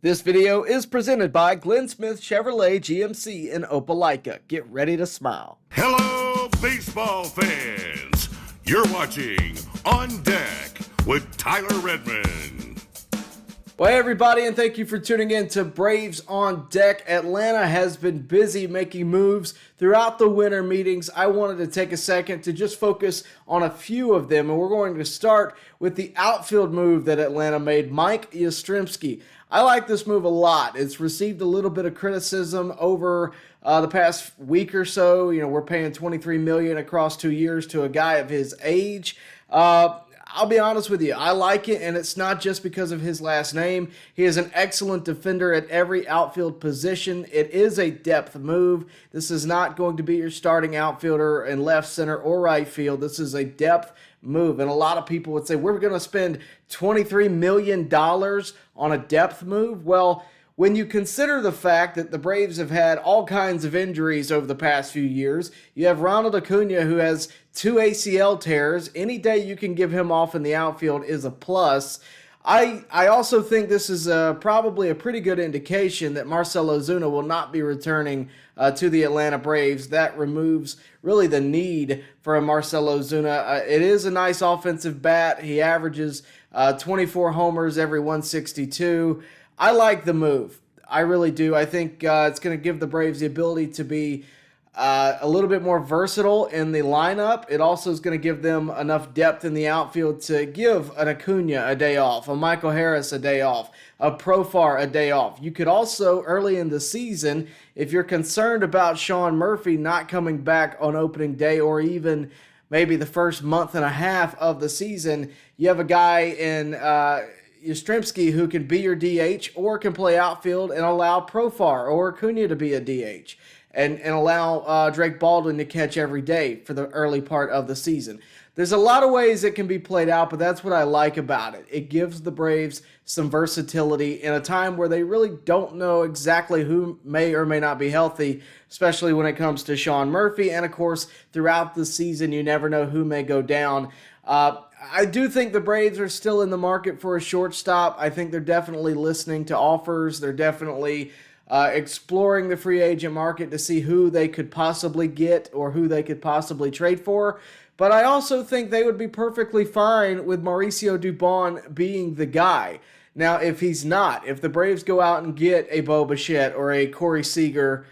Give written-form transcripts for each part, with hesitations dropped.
This video is presented by Glenn Smith Chevrolet GMC in Opelika. Get ready to smile. Hello, baseball fans. You're watching On Deck with Tyler Redmond. Well, hey everybody, and thank you for tuning in to Braves on Deck. Atlanta has been busy making moves throughout the winter meetings. I wanted to take a second to just focus on a few of them, and we're going to start with the outfield move that Atlanta made, Mike Yastrzemski. I like this move a lot. It's received a little bit of criticism over the past week or so. You know, we're paying $23 million across 2 years to a guy of his age. I'll be honest with you, I like it, and it's not just because of his last name. He is an excellent defender at every outfield position. It is a depth move. This is not going to be your starting outfielder in left, center, or right field. This is a depth move, and a lot of people would say, we're going to spend $23 million on a depth move. Well, when you consider the fact that the Braves have had all kinds of injuries over the past few years, you have Ronald Acuna, who has 2 ACL tears. Any day you can give him off in the outfield is a plus. I also think this is probably a pretty good indication that Marcell Ozuna will not be returning to the Atlanta Braves. That removes really the need for a Marcell Ozuna. It is a nice offensive bat. He averages 24 homers every 162. I like the move. I really do. I think it's going to give the Braves the ability to be a little bit more versatile in the lineup. It also is going to give them enough depth in the outfield to give an Acuna a day off, a Michael Harris a day off, a Profar a day off. You could also, early in the season, if you're concerned about Sean Murphy not coming back on opening day or even maybe the first month and a half of the season, you have a guy in Yastrzemski who can be your DH or can play outfield and allow Profar or Acuna to be a DH and allow Drake Baldwin to catch every day for the early part of the season. There's a lot of ways it can be played out, but that's what I like about it. It gives the Braves some versatility in a time where they really don't know exactly who may or may not be healthy, especially when it comes to Sean Murphy. And, of course, throughout the season, you never know who may go down. I do think the Braves are still in the market for a shortstop. I think they're definitely listening to offers. They're definitely exploring the free agent market to see who they could possibly get or who they could possibly trade for. But I also think they would be perfectly fine with Mauricio Dubon being the guy. Now, if he's not, if the Braves go out and get a Bo Bichette or a Corey Seager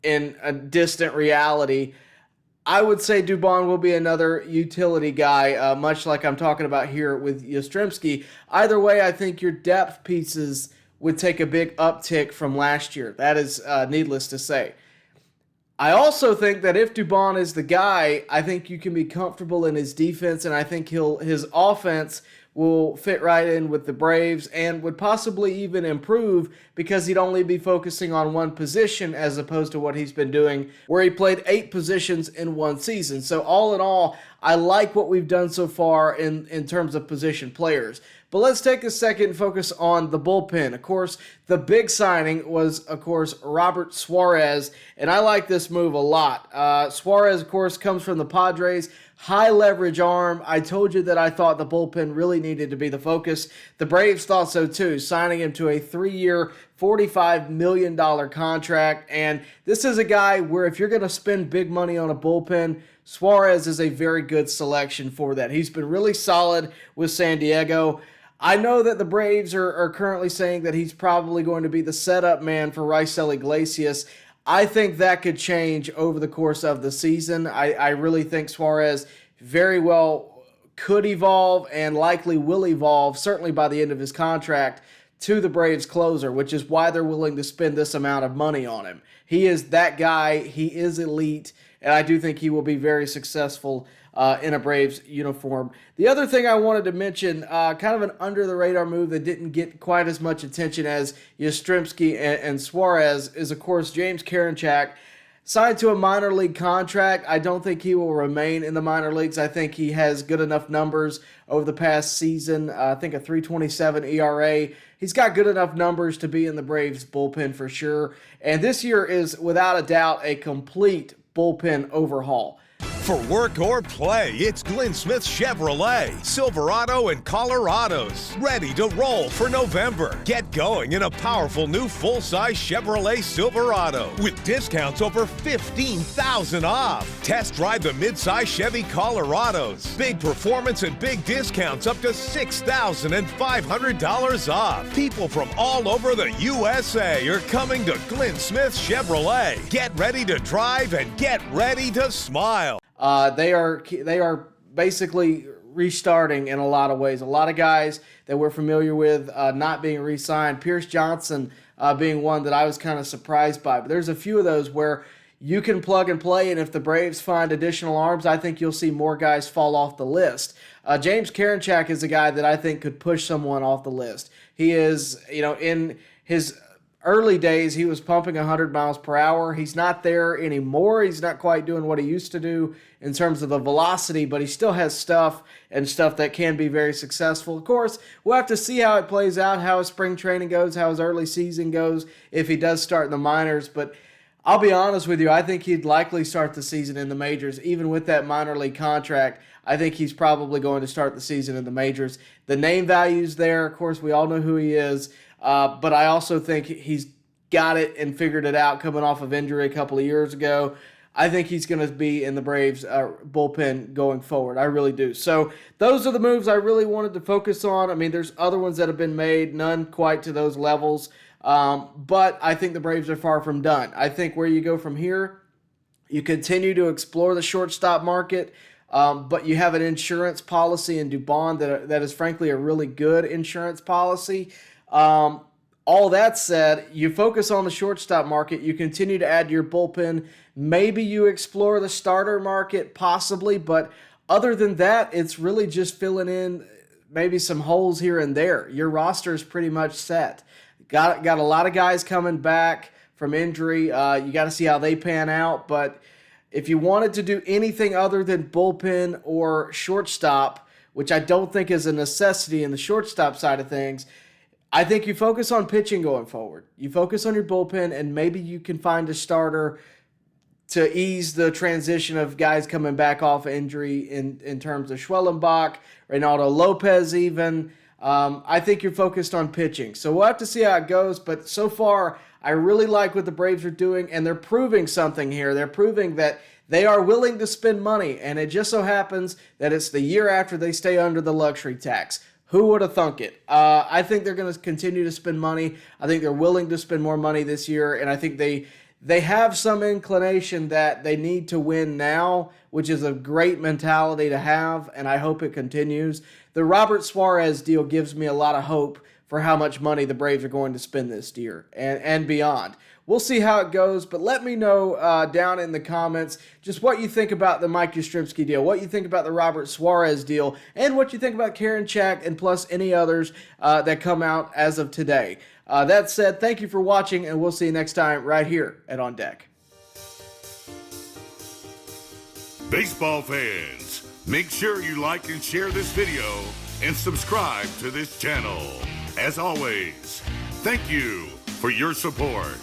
in a distant reality, I would say Dubon will be another utility guy, much like I'm talking about here with Yastrzemski. Either way, I think your depth pieces would take a big uptick from last year. That is needless to say. I also think that if Dubon is the guy, I think you can be comfortable in his defense, and I think his offense will fit right in with the Braves and would possibly even improve because he'd only be focusing on one position as opposed to what he's been doing where he played 8 positions in one season. So all in all, I like what we've done so far in terms of position players. But let's take a second and focus on the bullpen. Of course, the big signing was, of course, Robert Suarez, and I like this move a lot. Suarez, of course, comes from the Padres. High leverage arm. I told you that I thought the bullpen really needed to be the focus. The Braves thought so too, signing him to a 3-year, $45 million contract. And this is a guy where if you're going to spend big money on a bullpen, Suarez is a very good selection for that. He's been really solid with San Diego. I know that the Braves are currently saying that he's probably going to be the setup man for Raisel Iglesias. I think that could change over the course of the season. I really think Suarez very well could evolve and likely will evolve, certainly by the end of his contract, to the Braves closer, which is why they're willing to spend this amount of money on him. He is that guy. He is elite, and I do think he will be very successful in a Braves uniform. The other thing I wanted to mention, kind of an under-the-radar move that didn't get quite as much attention as Yastrzemski and Suarez, is, of course, James Karinchak. Signed to a minor league contract. I don't think he will remain in the minor leagues. I think he has good enough numbers over the past season. I think a 3.27 ERA. He's got good enough numbers to be in the Braves bullpen for sure. And this year is, without a doubt, a complete bullpen overhaul. For work or play, it's Glenn Smith Chevrolet, Silverado and Colorados. Ready to roll for November. Get going in a powerful new full-size Chevrolet Silverado with discounts over $15,000 off. Test drive the midsize Chevy Colorados. Big performance and big discounts up to $6,500 off. People from all over the USA are coming to Glenn Smith Chevrolet. Get ready to drive and get ready to smile. They are basically restarting in a lot of ways. A lot of guys that we're familiar with not being re-signed. Pierce Johnson being one that I was kind of surprised by. But there's a few of those where you can plug and play, and if the Braves find additional arms, I think you'll see more guys fall off the list. James Karinchak is a guy that I think could push someone off the list. He is, in his early days, he was pumping 100 miles per hour. He's not there anymore. He's not quite doing what he used to do in terms of the velocity, but he still has stuff that can be very successful. Of course, we'll have to see how it plays out, how his spring training goes, how his early season goes, if he does start in the minors. But I'll be honest with you, I think he'd likely start the season in the majors. Even with that minor league contract, I think he's probably going to start the season in the majors. The name value's there. Of course, we all know who he is. But I also think he's got it and figured it out coming off of injury a couple of years ago. I think he's going to be in the Braves bullpen going forward. I really do. So those are the moves I really wanted to focus on. I mean, there's other ones that have been made, none quite to those levels. But I think the Braves are far from done. I think where you go from here, you continue to explore the shortstop market. But you have an insurance policy in Dubon that is frankly a really good insurance policy. All that said, you focus on the shortstop market, you continue to add to your bullpen, maybe you explore the starter market possibly, but other than that, it's really just filling in maybe some holes here and there. Your roster is pretty much set. Got a lot of guys coming back from injury. You got to see how they pan out, but if you wanted to do anything other than bullpen or shortstop, which I don't think is a necessity in the shortstop side of things, I think you focus on pitching going forward. You focus on your bullpen, and maybe you can find a starter to ease the transition of guys coming back off injury in terms of Schwellenbach, Reynaldo Lopez even. I think you're focused on pitching. So we'll have to see how it goes, but so far I really like what the Braves are doing, and they're proving something here. They're proving that they are willing to spend money, and it just so happens that it's the year after they stay under the luxury tax. Who would have thunk it? I think they're going to continue to spend money. I think they're willing to spend more money this year, and I think they have some inclination that they need to win now, which is a great mentality to have, and I hope it continues. The Robert Suarez deal gives me a lot of hope for how much money the Braves are going to spend this year and beyond. We'll see how it goes, but let me know down in the comments just what you think about the Mike Yastrzemski deal, what you think about the Robert Suarez deal, and what you think about Karinchak and plus any others that come out as of today. That said, thank you for watching, and we'll see you next time right here at On Deck. Baseball fans, make sure you like and share this video and subscribe to this channel. As always, thank you for your support.